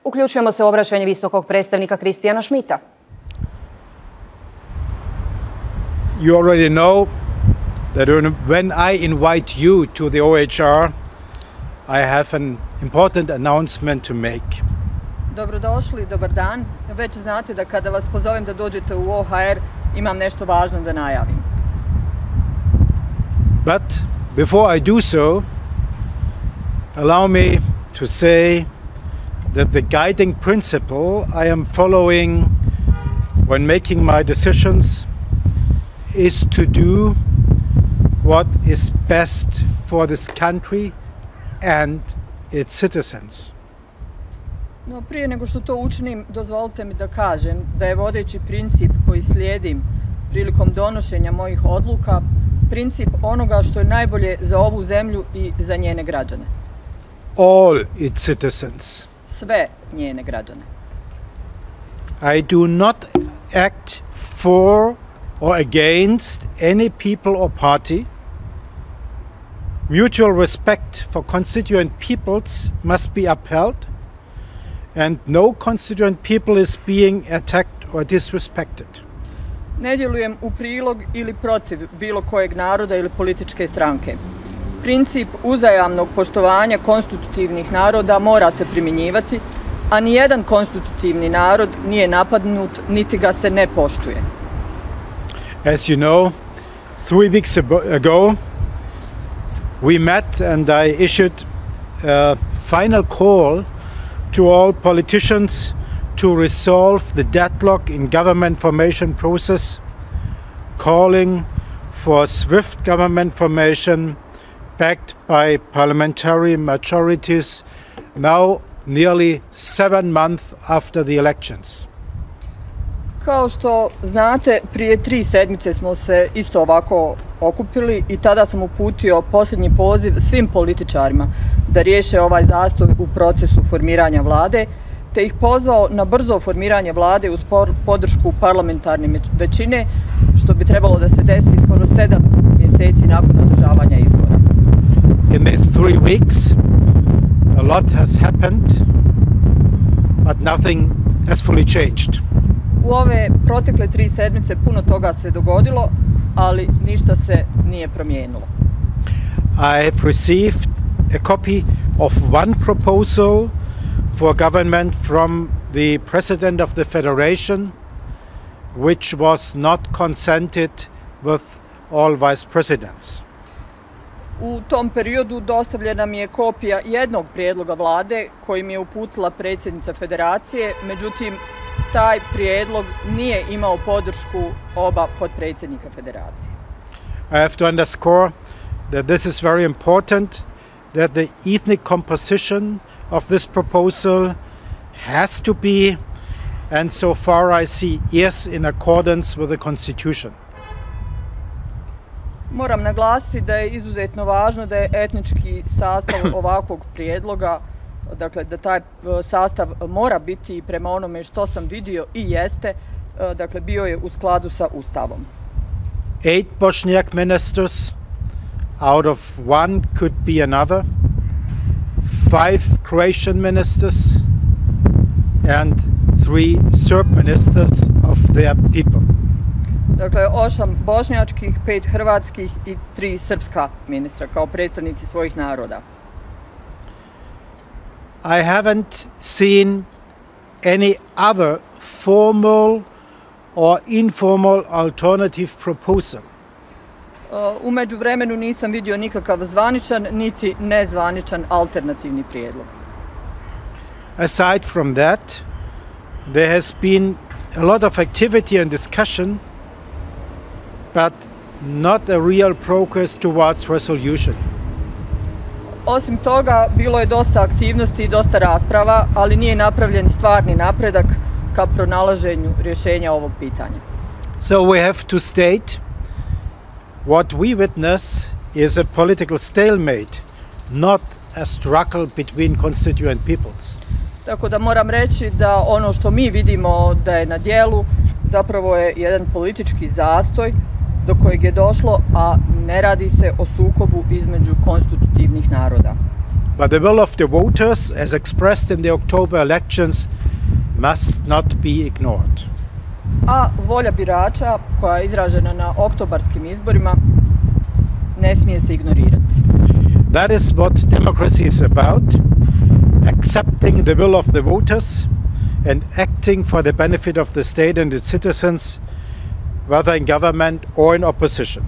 Uključujemo se u obraćanje visokog predstavnika Christiana Schmidta. You already know that when I invite you to the OHR, I have an important announcement to make. Dobrodošli, dobar dan. Već znate da kada vas pozovem da dođete u OHR, imam nešto važno da najavim. But before I do so, allow me to say that the guiding principle I am following when making my decisions is to do what is best for this country and its citizens. No, prije nego što to učinim, dozvolite mi da kažem da je vodeći princip koji slijedim prilikom donošenja mojih odluka princip onoga što je najbolje za ovu zemlju i za njene građane. All its citizens. Sve njene građane. I do not act for or against any people or party. Mutual respect for constituent peoples must be upheld, and no constituent people is being attacked or disrespected. Ne djelujem u prilog ili protiv bilo kojeg naroda ili političke stranke. Princip uzajamnog poštovanja konstitutivnih naroda mora se primjenjivati, a nijedan konstitutivni narod nije napadnut, niti ga se ne poštuje. As you know, 3 weeks ago we met and I issued a final call to all politicians to resolve the deadlock in government formation process, calling for swift government formation backed by parliamentary majorities now nearly 7 months after the elections. Kao što znate, prije 3 sedmice smo se isto ovako okupili i tada sam uputio posljednji poziv svim političarima da riješe ovaj zastoj u procesu formiranja vlade, te ih pozvao na brzo formiranje vlade uz podršku parlamentarne većine, što bi trebalo da se desi skoro 7 mjeseci nakon održavanja izbora. In these 3 weeks, a lot has happened, but nothing has fully changed. U ove protekle 3 sedmice puno toga se dogodilo, ali ništa se nije promijenilo. I have received a copy of one proposal for government from the President of the Federation, which was not consented with all vice presidents. U tom periodu dostavljena mi je kopija jednog prijedloga vlade koji mi je uputila predsjednica Federacije, međutim, taj prijedlog nije imao podršku oba potpredsjednika Federacije. I have to underscore that this is very important, that the ethnic composition of this proposal has to be, and so far I see, yes, in accordance with the Constitution. Moram naglasiti da je izuzetno važno da je etnički sastav ovakvog prijedloga, dakle da taj sastav mora biti prema onome što sam vidio i jeste, dakle bio je u skladu sa Ustavom. 8 Bosniak ministers, out of 1 could be another, 5 Croatian ministers and 3 Serb ministers of their people. Dakle, 8 bošnjačkih, 5 hrvatskih i 3 srpska ministra kao predstavnici svojih naroda. I haven't seen any other formal or informal alternative proposal. U međuvremenu nisam vidio nikakav zvaničan niti nezvaničan alternativni prijedlog. Aside from that, there has been a lot of activity and discussion, but not a real progress towards resolution. Osim toga, bilo je dosta aktivnosti i dosta rasprava, ali nije napravljen stvarni napredak ka pronalaženju rješenja ovog pitanja. So we have to state what we witness is a political stalemate, not a struggle between constituent peoples. Tako da moram reći da ono što mi vidimo da je na djelu zapravo je jedan politički zastoj do kojeg je došlo, a ne radi se o sukobu između konstitutivnih naroda. but the will of the voters, as expressed in the October elections, must not be ignored. A volja birača koja je izražena na oktobarskim izborima ne smije se ignorirati. That is what democracy is about, accepting the will of the voters and acting for the benefit of the state and its citizens, whether in government or in opposition.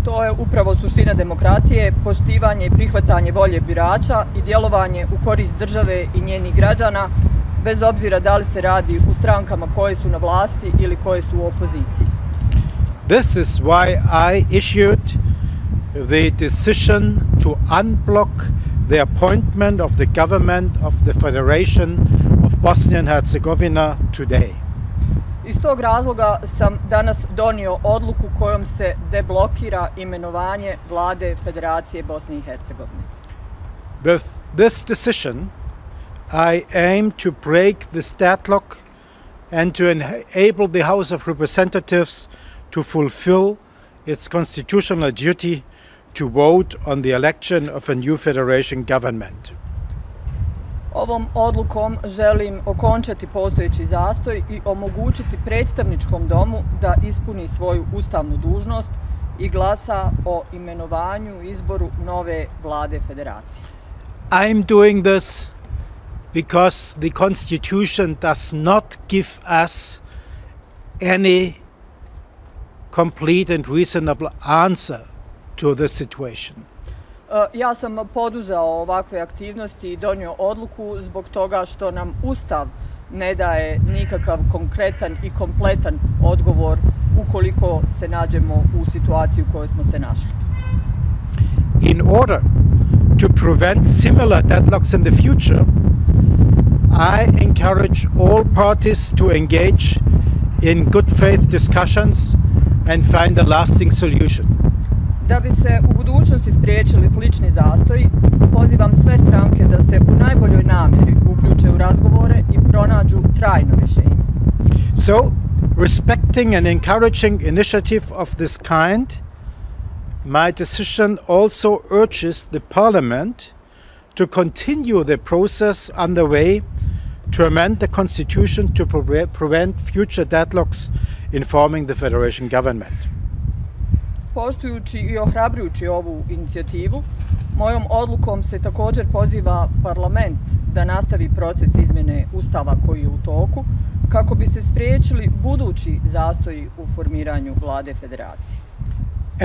To je upravo suština demokratije, poštivanje i prihvatanje volje birača i djelovanje u korist države i njenih građana, bez obzira da li se radi u strankama koje su na vlasti ili koje su u opoziciji. This is why I issued the decision to unblock the appointment of the government of the Federation of Bosnia and Hercegovina today. Iz tog razloga sam danas donio odluku kojom se deblokira imenovanje Vlade Federacije Bosne i Hercegovine. With this decision, I aim to break this deadlock and to enable the House of Representatives to fulfill its constitutional duty to vote on the election of a new federation government. Ovom odlukom želim okončati postojeći zastoj i omogućiti Predstavničkom domu da ispuni svoju ustavnu dužnost i glasa o imenovanju i izboru nove Vlade Federacije. I'm doing this because the Constitution does not give us any complete and reasonable answer to this situation. Ja sam poduzeo ovakve aktivnosti i donio odluku zbog toga što nam Ustav ne daje nikakav konkretan i kompletan odgovor ukoliko se nađemo u situaciji u kojoj smo se našli. In order to prevent similar deadlocks in the future, I encourage all parties to engage in good faith discussions and find a lasting solution. Da bi se u budućnosti spriječili slični zastoji, pozivam sve stranke da se u najboljoj namjeri uključe u razgovore i pronađu trajno rješenje. So, respecting and encouraging initiative of this kind, my decision also urges the Parliament to continue the process underway to amend the Constitution to prevent future deadlocks in forming the federation government. Poštujući i ohrabrujući ovu inicijativu, mojom odlukom se također poziva Parlament da nastavi proces izmjene Ustava koji je u toku, kako bi se spriječili budući zastoji u formiranju Vlade Federacije.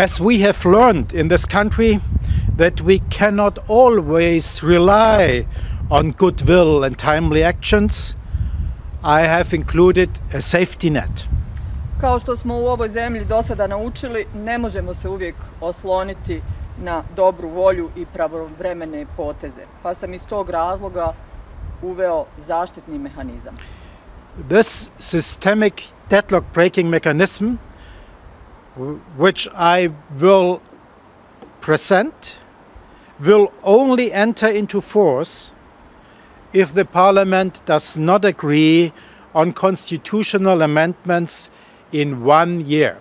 As we have learned in this country that we cannot always rely on goodwill and timely actions, I have included a safety net. Kao što smo u ovoj zemlji do sada naučili, ne možemo se uvijek osloniti na dobru volju i pravovremene poteze, pa sam iz tog razloga uveo zaštitni mehanizam. This systemic deadlock breaking mechanism, which I will present, will only enter into force if the Parliament does not agree on constitutional amendments in 1 year.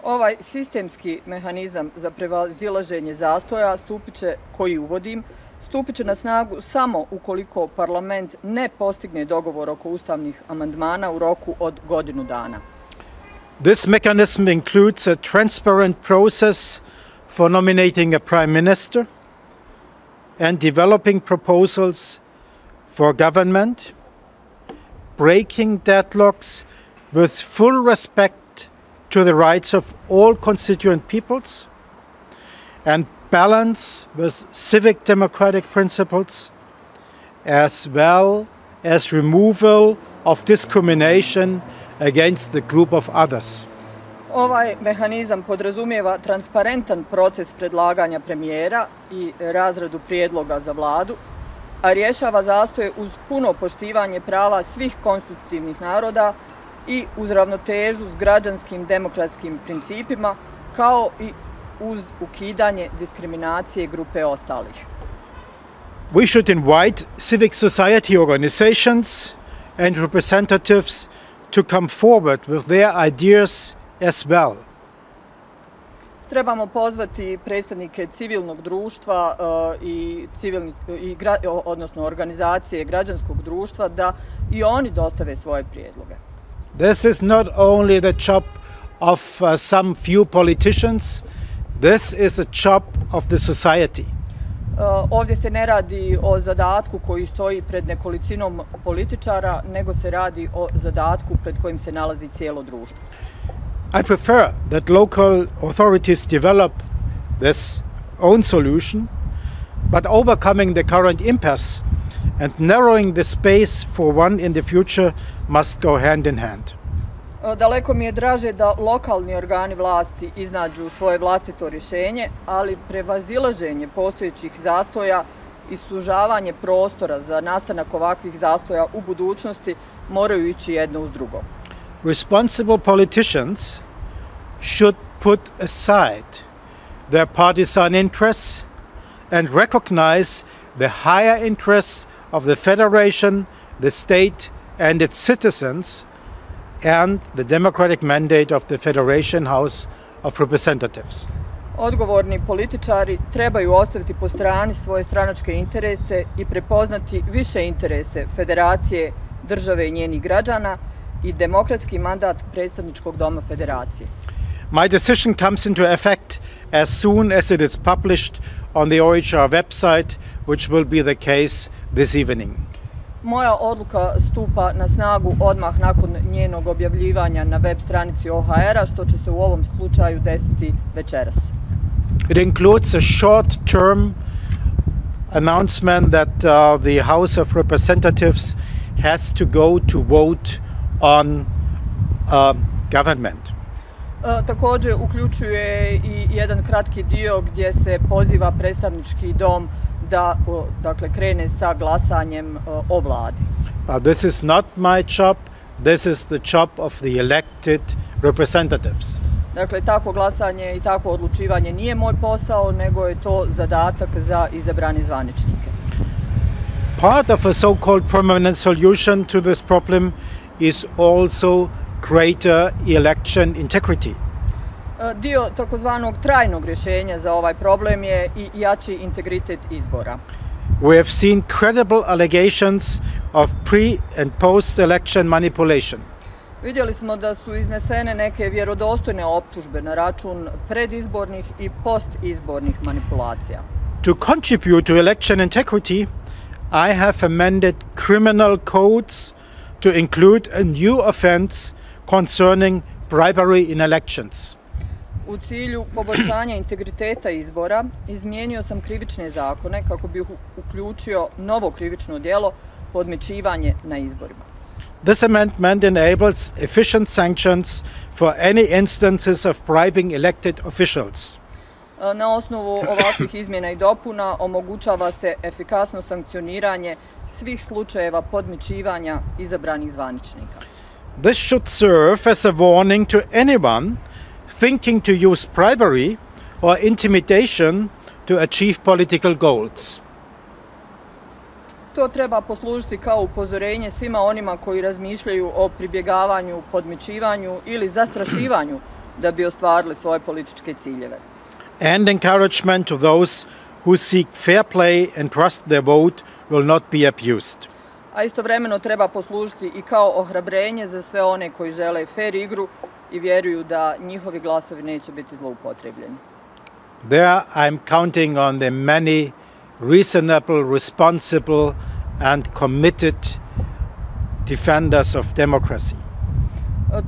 Ovaj sistemski mehanizam za prevazilaženje zastoja koji uvodim, stupit će na snagu samo ukoliko Parlament ne postigne dogovor oko ustavnih amandmana u roku od godinu dana. This mechanism includes a transparent process for nominating a prime minister and developing proposals for government, breaking deadlocks with full respect to the rights of all constituent peoples, and balance with civic democratic principles, as well as removal of discrimination against the group of others. Ovaj mehanizam podrazumijeva transparentan proces predlaganja premijera i razradu prijedloga za vladu, a rješava zastoje uz puno poštivanje prava svih konstitutivnih naroda i uz ravnotežu s građanskim demokratskim principima, kao i uz ukidanje diskriminacije grupe ostalih. We should invite civic society organizations and representatives to come forward with their ideas as well. Trebamo pozvati predstavnike civilnog društva odnosno organizacije građanskog društva da i oni dostave svoje prijedloge. This is not only the job of some few politicians, this is the job of the society. Ovdje se ne radi o zadatku koji stoji pred nekolicinom političara, nego se radi o zadatku pred kojim se nalazi cijelo društvo. I prefer that local authorities develop this own solution, but overcoming the current impasse and narrowing the space for one in the future must go hand in hand. Daleko mi je draže da lokalni organi vlasti iznađu svoje vlastito rješenje, ali prevazilaženje postojećih zastoja i sužavanje prostora za nastanak ovakvih zastoja u budućnosti moraju ići jedno uz drugo. Responsible politicians should put aside their partisan interests and recognize the higher interests of the federation, the state and its citizens and the democratic mandate of the Federation House of Representatives. Odgovorni političari trebaju ostaviti po strani svoje stranačke interese i prepoznati više interese federacije, države i njenih građana i demokratski mandat Predstavničkog doma Federacije. My decision comes into effect as soon as it is published on the OHR website, which will be the case this evening. Moja odluka stupa na snagu odmah nakon njenog objavljivanja na web stranici OHR-a, što će se u ovom slučaju desiti večeras. It includes a short-term announcement that the House of Representatives has to go to vote on government. Također uključuje i jedan kratki dio gdje se poziva predstavnički dom da krene sa glasanjem o vladi. This is not my job, this is the job of the elected representatives. Dakle, takvo glasanje i takvo odlučivanje nije moj posao, nego je to zadatak za izabrane zvaničnike. Part of a so-called permanent solution to this problem is also greater election integrity. Dio takozvanog trajnog rješenja za ovaj problem je i jači integritet izbora. We have seen credible allegations of pre- and post-election manipulation. Vidjeli smo da su iznesene neke vjerodostojne optužbe na račun predizbornih i postizbornih manipulacija. To contribute to election integrity, I have amended criminal codes to include a new offense concerning bribery in elections. U cilju poboljšanja integriteta izbora izmijenio sam krivične zakone kako bi uključio novo krivično djelo podmićivanje na izborima. This amendment enables efficient sanctions for any instances of bribing elected officials. Na osnovu ovakvih izmjena i dopuna omogućava se efikasno sankcioniranje svih slučajeva podmićivanja izabranih zvaničnika. This should serve as a warning to anyone thinking to use bribery or intimidation to achieve political goals. To treba poslužiti kao upozorenje svima onima koji razmišljaju o pribjegavanju, podmićivanju ili zastrašivanju da bi ostvarili svoje političke ciljeve. And encouragement to those who seek fair play and trust their vote will not be abused. A istovremeno treba poslužiti i kao ohrabrenje za sve one koji žele fair igru i vjeruju da njihovi glasovi neće biti zloupotrebljeni. There I'm counting on the many reasonable, responsible and committed defenders of democracy.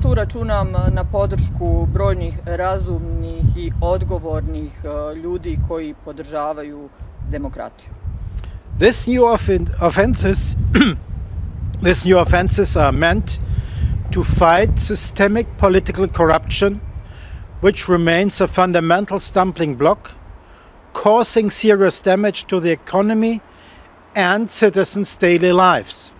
Tu računam na podršku brojnih razumnih i odgovornih ljudi koji podržavaju demokratiju. These new offenses are meant to fight systemic political corruption, which remains a fundamental stumbling block, causing serious damage to the economy and citizens' daily lives.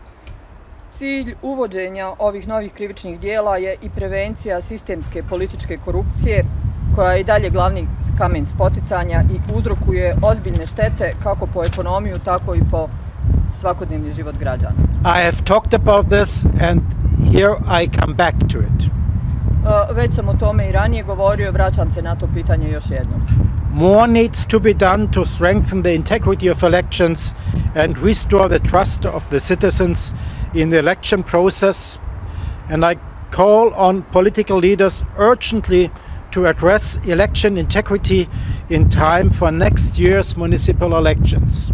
Cilj uvođenja ovih novih krivičnih dijela je i prevencija sistemske političke korupcije, koja je i dalje glavni kamen spoticanja i uzrokuje ozbiljne štete kako po ekonomiju, tako i po svakodnevni život građana. I have talked about this and here I come back to it. Već sam o tome i ranije govorio, vraćam se na to pitanje još jednom. More needs to be done to strengthen the integrity of elections and restore the trust of the citizens in the election process. And I call on political leaders urgently to address election integrity in time for next year's municipal elections.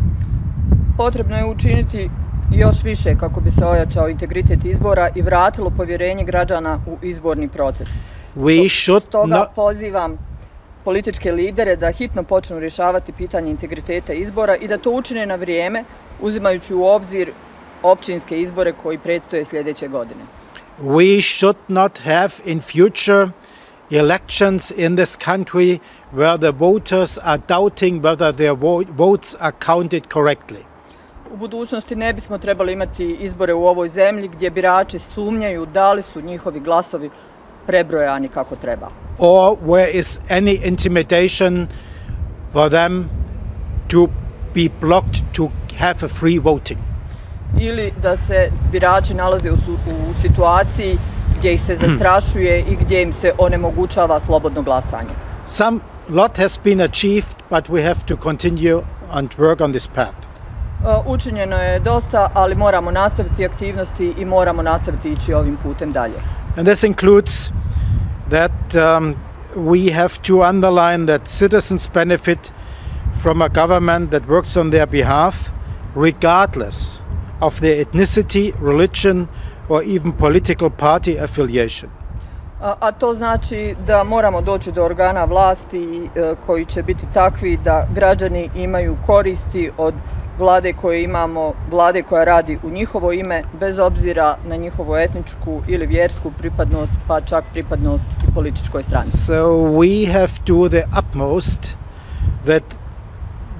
Potrebno je učiniti još više kako bi se ojačao integritet izbora i vratilo povjerenje građana u izborni proces. Stoga pozivam političke lidere da hitno počnu rješavati pitanje integriteta izbora i da to učine na vrijeme, uzimajući u obzir općinske izbore koji predstoje sljedeće godine. We should not have in future elections in this country where the voters are doubting whether their votes are counted correctly. U budućnosti ne bismo trebali imati izbore u ovoj zemlji gdje birači sumnjaju da li su njihovi glasovi prebrojani kako treba. Or where is any intimidation for them to be blocked to have a free voting. Ili da se birači nalaze u situaciji gdje ih se zastrašuje i gdje im se onemogućava slobodno glasanje. Some lot has been achieved, but we have to continue and work on this path. Učinjeno je dosta, ali moramo nastaviti aktivnosti i moramo nastaviti ići ovim putem dalje. And this includes that we have to underline that citizens benefit from a government that works on their behalf, regardless of their ethnicity, religion, or even political party affiliation. A to znači da moramo doći do organa vlasti koji će biti takvi da građani imaju koristi od vlade koje imamo, vlade koja radi u njihovo ime, bez obzira na njihovu etničku ili vjersku pripadnost, pa čak pripadnost i političkoj stranci. So we have to do the utmost that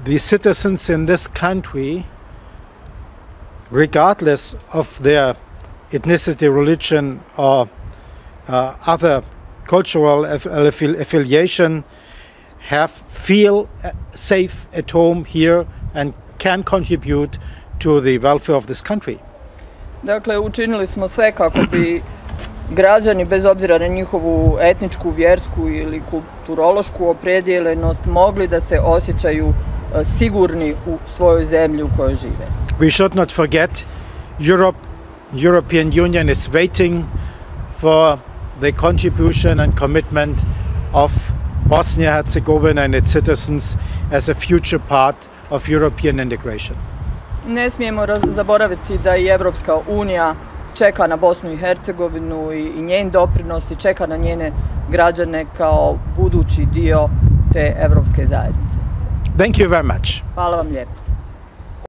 the citizens in this country, regardless of their ethnicity, religion, or other cultural affiliation, feel safe at home here and can contribute to the welfare of this country. Dakle, učinili smo sve kako bi građani, bez obzira na njihovu etničku, vjersku ili kulturološku opredjeljenost, mogli da se osjećaju sigurni u svojoj zemlji u kojoj žive. We should not forget European Union is waiting for the contribution and commitment of Bosnia and Hercegovina and its citizens as a future part of European integration. Ne smijemo zaboraviti da i Evropska unija čeka na Bosnu i Hercegovinu i njen doprinos i čeka na njene građane kao budući dio te evropske zajednice. Thank you very much. Hvala vam lijepo.